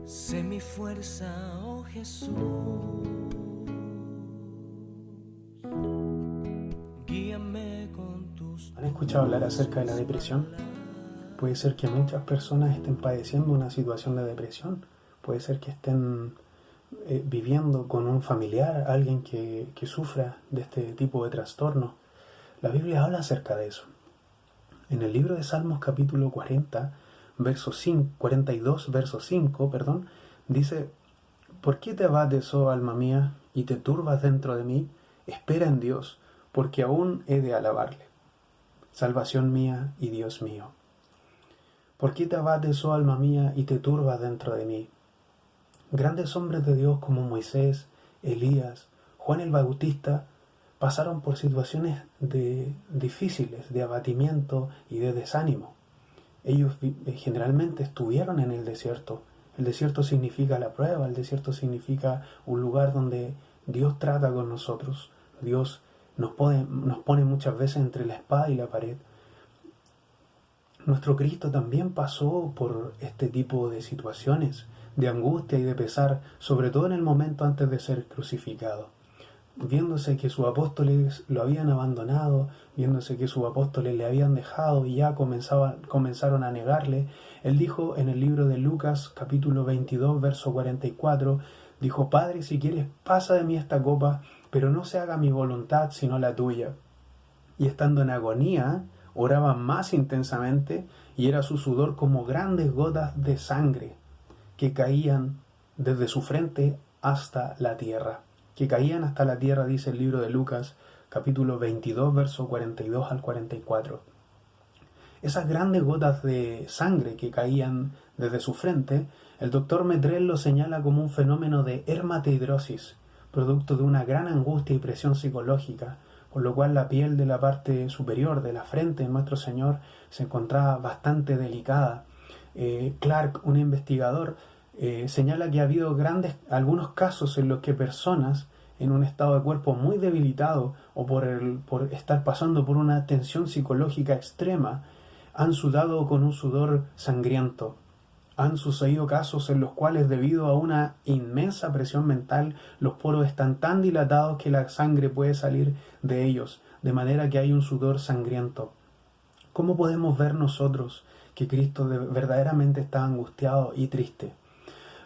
Sé mi fuerza, oh Jesús. Guíame con tus... ¿Han escuchado hablar acerca de la depresión? Puede ser que muchas personas estén padeciendo una situación de depresión. Puede ser que estén viviendo con un familiar, alguien que sufra de este tipo de trastorno. La Biblia habla acerca de eso. En el libro de Salmos capítulo 42, verso 5, dice: ¿Por qué te abates, oh alma mía, y te turbas dentro de mí? Espera en Dios, porque aún he de alabarle, salvación mía y Dios mío. ¿Por qué te abates, oh alma mía, y te turbas dentro de mí? Grandes hombres de Dios como Moisés, Elías, Juan el Bautista pasaron por situaciones difíciles, de abatimiento y de desánimo. Ellos generalmente estuvieron en el desierto. El desierto significa la prueba, el desierto significa un lugar donde Dios trata con nosotros. Dios nos pone muchas veces entre la espada y la pared. Nuestro Cristo también pasó por este tipo de situaciones, de angustia y de pesar, sobre todo en el momento antes de ser crucificado. Viéndose que sus apóstoles lo habían abandonado, viéndose que sus apóstoles le habían dejado y ya comenzaron a negarle, él dijo en el libro de Lucas, capítulo 22, verso 44, dijo: Padre, si quieres, pasa de mí esta copa, pero no se haga mi voluntad sino la tuya. Y estando en agonía, oraba más intensamente, y era su sudor como grandes gotas de sangre que caían desde su frente hasta la tierra. Dice el libro de Lucas, capítulo 22, verso 42 al 44. Esas grandes gotas de sangre que caían desde su frente, el doctor Metrel lo señala como un fenómeno de hermatidrosis, producto de una gran angustia y presión psicológica, por lo cual la piel de la parte superior de la frente de nuestro Señor se encontraba bastante delicada. Clark, un investigador, señala que ha habido algunos casos en los que personas en un estado de cuerpo muy debilitado o por estar pasando por una tensión psicológica extrema han sudado con un sudor sangriento. Han sucedido casos en los cuales, debido a una inmensa presión mental, los poros están tan dilatados que la sangre puede salir de ellos, de manera que hay un sudor sangriento. ¿Cómo podemos ver nosotros que Cristo verdaderamente estaba angustiado y triste?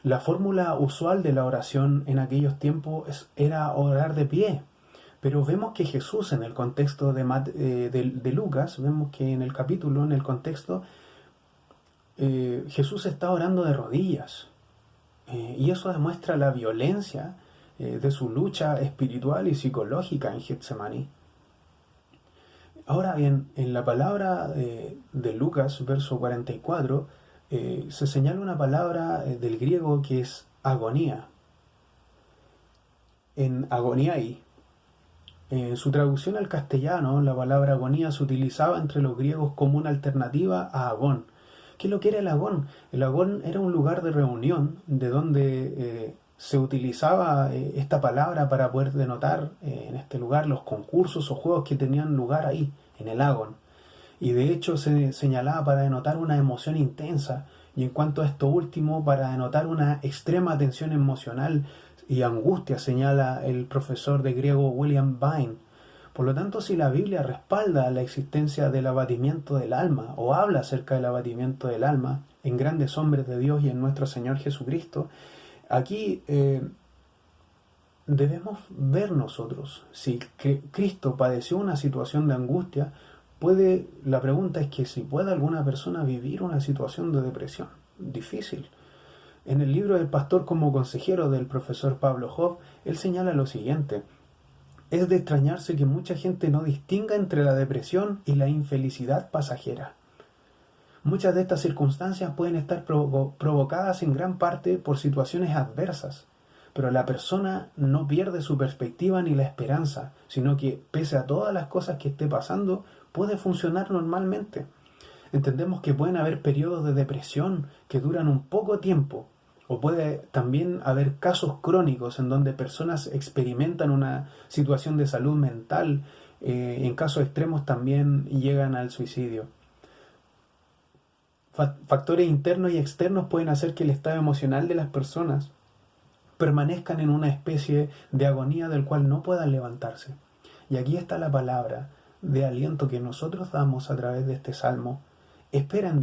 La fórmula usual de la oración en aquellos tiempos era orar de pie, pero vemos que Jesús, en el contexto de Lucas, vemos que en el capítulo, en el contexto, Jesús está orando de rodillas, y eso demuestra la violencia de su lucha espiritual y psicológica en Getsemaní. Ahora bien, en la palabra de Lucas, verso 44, se señala una palabra del griego que es agonía. En agoniai. En su traducción al castellano, la palabra agonía se utilizaba entre los griegos como una alternativa a agón. ¿Qué es lo que era el agón? El agón era un lugar de reunión de donde se utilizaba esta palabra para poder denotar en este lugar los concursos o juegos que tenían lugar ahí, en el agón. Y de hecho se señalaba para denotar una emoción intensa, y en cuanto a esto último, para denotar una extrema tensión emocional y angustia, señala el profesor de griego William Vine. Por lo tanto, si la Biblia respalda la existencia del abatimiento del alma, o habla acerca del abatimiento del alma, en grandes hombres de Dios y en nuestro Señor Jesucristo, aquí debemos ver nosotros, si Cristo padeció una situación de angustia, la pregunta es que si puede alguna persona vivir una situación de depresión difícil. En el libro del pastor como consejero del profesor Pablo Hoff, él señala lo siguiente: es de extrañarse que mucha gente no distinga entre la depresión y la infelicidad pasajera. Muchas de estas circunstancias pueden estar provocadas en gran parte por situaciones adversas, pero la persona no pierde su perspectiva ni la esperanza, sino que, pese a todas las cosas que esté pasando, puede funcionar normalmente. Entendemos que pueden haber periodos de depresión que duran un poco tiempo, o puede también haber casos crónicos en donde personas experimentan una situación de salud mental, en casos extremos también llegan al suicidio. Factores internos y externos pueden hacer que el estado emocional de las personas permanezcan en una especie de agonía del cual no puedan levantarse. Y aquí está la palabra de aliento que nosotros damos a través de este salmo. Espera en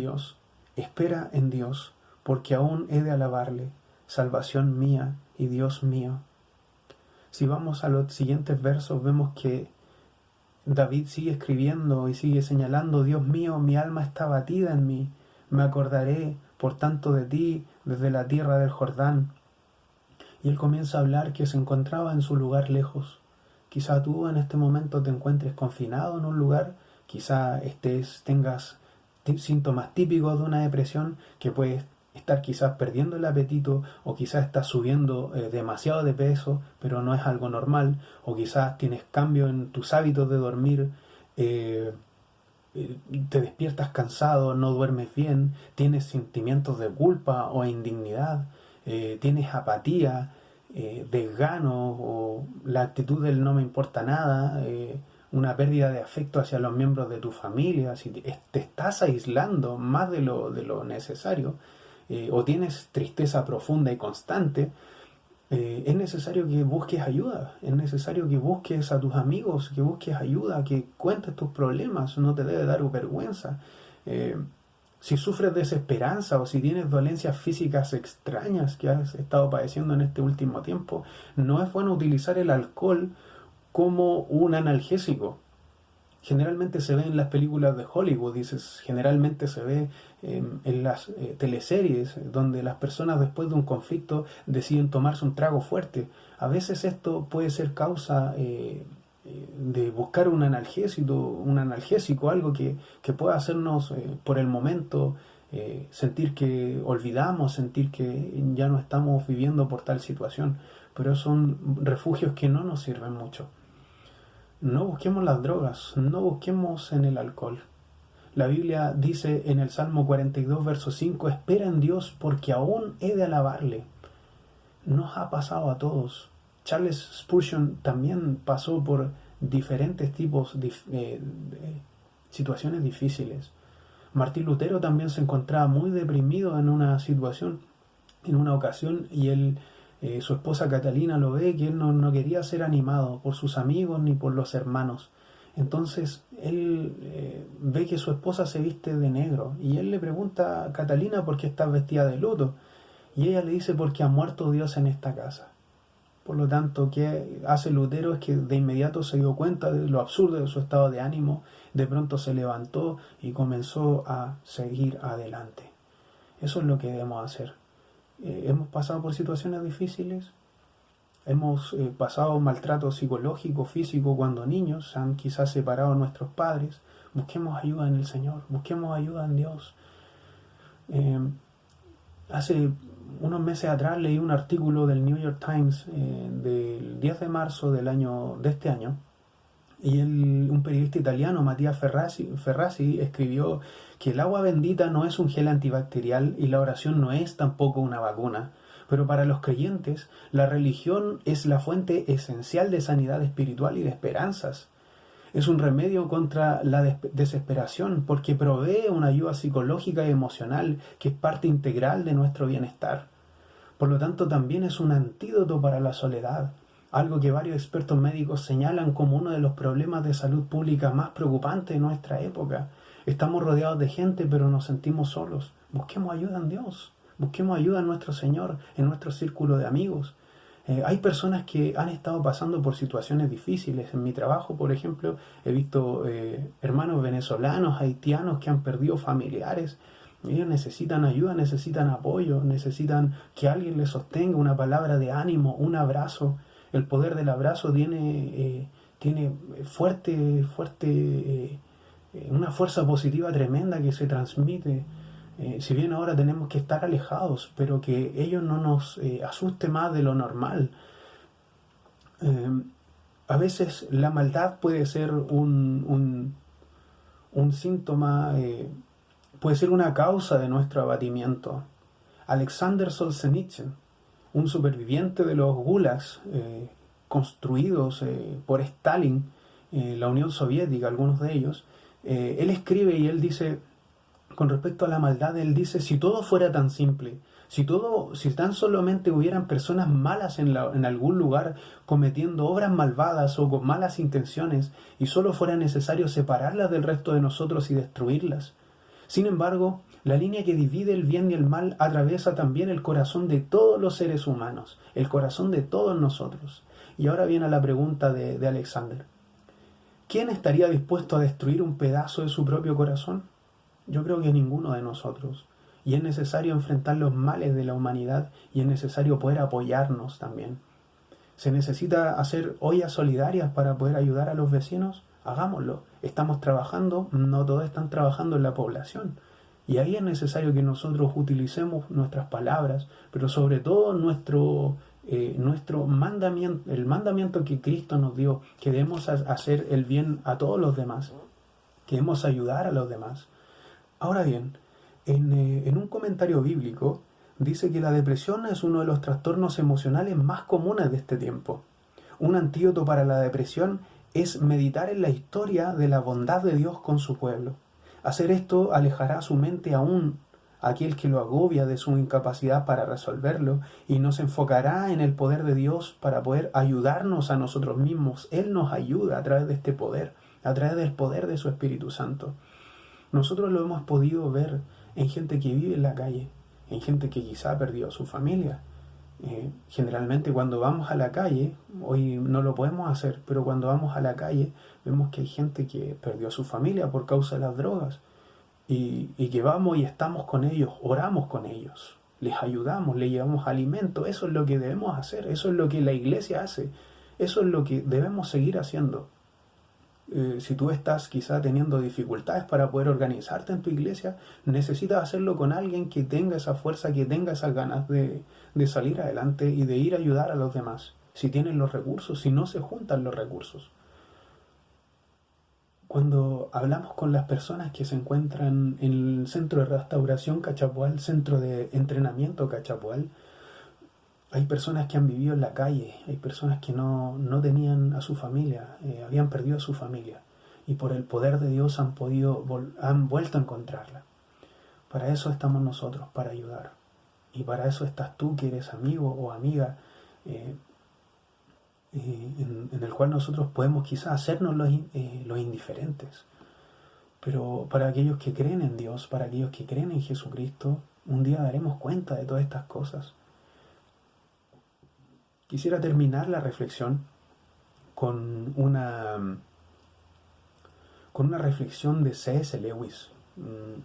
Dios, porque aún he de alabarle, salvación mía y Dios mío. Si vamos a los siguientes versos, vemos que David sigue escribiendo y sigue señalando: Dios mío, mi alma está abatida en mí, me acordaré por tanto de ti desde la tierra del Jordán. Y él comienza a hablar que se encontraba en su lugar lejos. Quizá tú en este momento te encuentres confinado en un lugar, quizá tengas síntomas típicos de una depresión, que puedes estar quizás perdiendo el apetito, o quizás estás subiendo demasiado de peso, pero no es algo normal, o quizás tienes cambio en tus hábitos de dormir, te despiertas cansado, no duermes bien, tienes sentimientos de culpa o indignidad, tienes apatía, desgano, o la actitud del no me importa nada, una pérdida de afecto hacia los miembros de tu familia, si te estás aislando más de lo necesario, o tienes tristeza profunda y constante, es necesario que busques ayuda, es necesario que busques a tus amigos, que busques ayuda, que cuentes tus problemas, no te debe dar vergüenza. Si sufres desesperanza o si tienes dolencias físicas extrañas que has estado padeciendo en este último tiempo, no es bueno utilizar el alcohol como un analgésico. Generalmente se ve en las películas de Hollywood, generalmente se ve en las teleseries donde las personas después de un conflicto deciden tomarse un trago fuerte. A veces esto puede ser causa de buscar un analgésico, algo que pueda hacernos por el momento sentir que olvidamos, sentir que ya no estamos viviendo por tal situación, pero son refugios que no nos sirven mucho. No busquemos las drogas, no busquemos en el alcohol. La Biblia dice en el Salmo 42, verso 5, espera en Dios porque aún he de alabarle. Nos ha pasado a todos. Charles Spurgeon también pasó por diferentes tipos de situaciones difíciles. Martín Lutero también se encontraba muy deprimido en una situación, en una ocasión, y su esposa Catalina lo ve, que él no quería ser animado por sus amigos ni por los hermanos. Entonces él ve que su esposa se viste de negro y él le pregunta a Catalina por qué estás vestida de luto, y ella le dice: porque ha muerto Dios en esta casa. Por lo tanto, ¿qué hace Lutero? Es que de inmediato se dio cuenta de lo absurdo de su estado de ánimo, de pronto se levantó y comenzó a seguir adelante. Eso es lo que debemos hacer. Hemos pasado por situaciones difíciles, hemos pasado maltrato psicológico, físico cuando niños, se han quizás separado nuestros padres. Busquemos ayuda en el Señor, busquemos ayuda en Dios. Hace unos meses atrás leí un artículo del New York Times del 10 de marzo de este año, y un periodista italiano, Mattia Ferrazzi, escribió que el agua bendita no es un gel antibacterial y la oración no es tampoco una vacuna, pero para los creyentes la religión es la fuente esencial de sanidad espiritual y de esperanzas. Es un remedio contra la desesperación porque provee una ayuda psicológica y emocional que es parte integral de nuestro bienestar. Por lo tanto, también es un antídoto para la soledad, algo que varios expertos médicos señalan como uno de los problemas de salud pública más preocupantes de nuestra época. Estamos rodeados de gente, pero nos sentimos solos. Busquemos ayuda en Dios, busquemos ayuda en nuestro Señor, en nuestro círculo de amigos. Hay personas que han estado pasando por situaciones difíciles. En mi trabajo, por ejemplo, he visto hermanos venezolanos, haitianos que han perdido familiares. Ellos necesitan ayuda, necesitan apoyo, necesitan que alguien les sostenga, una palabra de ánimo, un abrazo. El poder del abrazo tiene una fuerza positiva tremenda que se transmite. Si bien ahora tenemos que estar alejados, pero que ello no nos asuste más de lo normal. A veces la maldad puede ser un síntoma, puede ser una causa de nuestro abatimiento. Alexander Solzhenitsyn, un superviviente de los gulags construidos por Stalin, la Unión Soviética, algunos de ellos, él escribe y él dice: con respecto a la maldad, él dice, si todo fuera tan simple, si tan solamente hubieran personas malas en algún lugar cometiendo obras malvadas o con malas intenciones y solo fuera necesario separarlas del resto de nosotros y destruirlas. Sin embargo, la línea que divide el bien y el mal atraviesa también el corazón de todos los seres humanos, el corazón de todos nosotros. Y ahora viene la pregunta de Alexander. ¿Quién estaría dispuesto a destruir un pedazo de su propio corazón? Yo creo que ninguno de nosotros. Y es necesario enfrentar los males de la humanidad y es necesario poder apoyarnos también. ¿Se necesita hacer ollas solidarias para poder ayudar a los vecinos? Hagámoslo. Estamos trabajando, no todos están trabajando en la población. Y ahí es necesario que nosotros utilicemos nuestras palabras, pero sobre todo nuestro mandamiento, el mandamiento que Cristo nos dio, que debemos hacer el bien a todos los demás, que debemos ayudar a los demás. Ahora bien, en un comentario bíblico dice que la depresión es uno de los trastornos emocionales más comunes de este tiempo. Un antídoto para la depresión es meditar en la historia de la bondad de Dios con su pueblo. Hacer esto alejará su mente aún aquel que lo agobia de su incapacidad para resolverlo y nos enfocará en el poder de Dios para poder ayudarnos a nosotros mismos. Él nos ayuda a través de este poder, a través del poder de su Espíritu Santo. Nosotros lo hemos podido ver en gente que vive en la calle, en gente que quizá perdió a su familia. Generalmente cuando vamos a la calle, hoy no lo podemos hacer, pero cuando vamos a la calle vemos que hay gente que perdió a su familia por causa de las drogas y que vamos y estamos con ellos, oramos con ellos, les ayudamos, les llevamos alimento. Eso es lo que debemos hacer, eso es lo que la iglesia hace, eso es lo que debemos seguir haciendo. Si tú estás quizá teniendo dificultades para poder organizarte en tu iglesia, necesitas hacerlo con alguien que tenga esa fuerza, que tenga esas ganas de salir adelante y de ir a ayudar a los demás. Si tienen los recursos, si no se juntan los recursos. Cuando hablamos con las personas que se encuentran en el centro de restauración Cachapual, centro de entrenamiento Cachapual, hay personas que han vivido en la calle, hay personas que no tenían a su familia, habían perdido a su familia y por el poder de Dios han vuelto a encontrarla. Para eso estamos nosotros, para ayudar. Y para eso estás tú que eres amigo o amiga, en el cual nosotros podemos quizás hacernos los indiferentes. Pero para aquellos que creen en Dios, para aquellos que creen en Jesucristo, un día daremos cuenta de todas estas cosas. Quisiera terminar la reflexión con una reflexión de C.S. Lewis,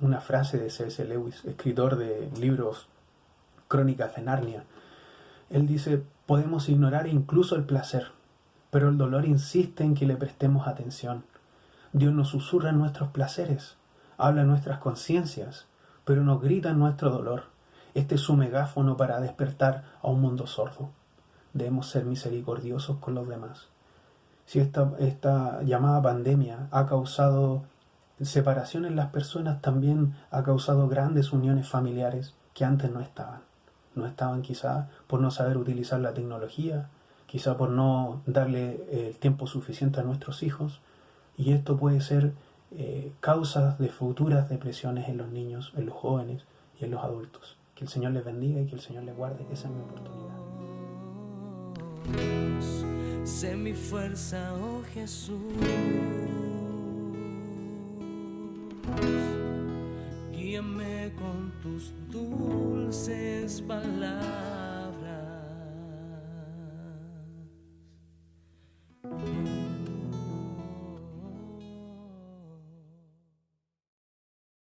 una frase de C.S. Lewis, escritor de libros Crónicas de Narnia. Él dice, podemos ignorar incluso el placer, pero el dolor insiste en que le prestemos atención. Dios nos susurra en nuestros placeres, habla en nuestras conciencias, pero nos grita en nuestro dolor. Este es su megáfono para despertar a un mundo sordo. Debemos ser misericordiosos con los demás. Si esta llamada pandemia ha causado separación en las personas, también ha causado grandes uniones familiares que antes no estaban. No estaban quizá por no saber utilizar la tecnología, quizá por no darle el tiempo suficiente a nuestros hijos. Y esto puede ser causa de futuras depresiones en los niños, en los jóvenes y en los adultos. Que el Señor les bendiga y que el Señor les guarde. Esa es mi oportunidad. Sé mi fuerza, oh Jesús. Guíame con tus dulces palabras.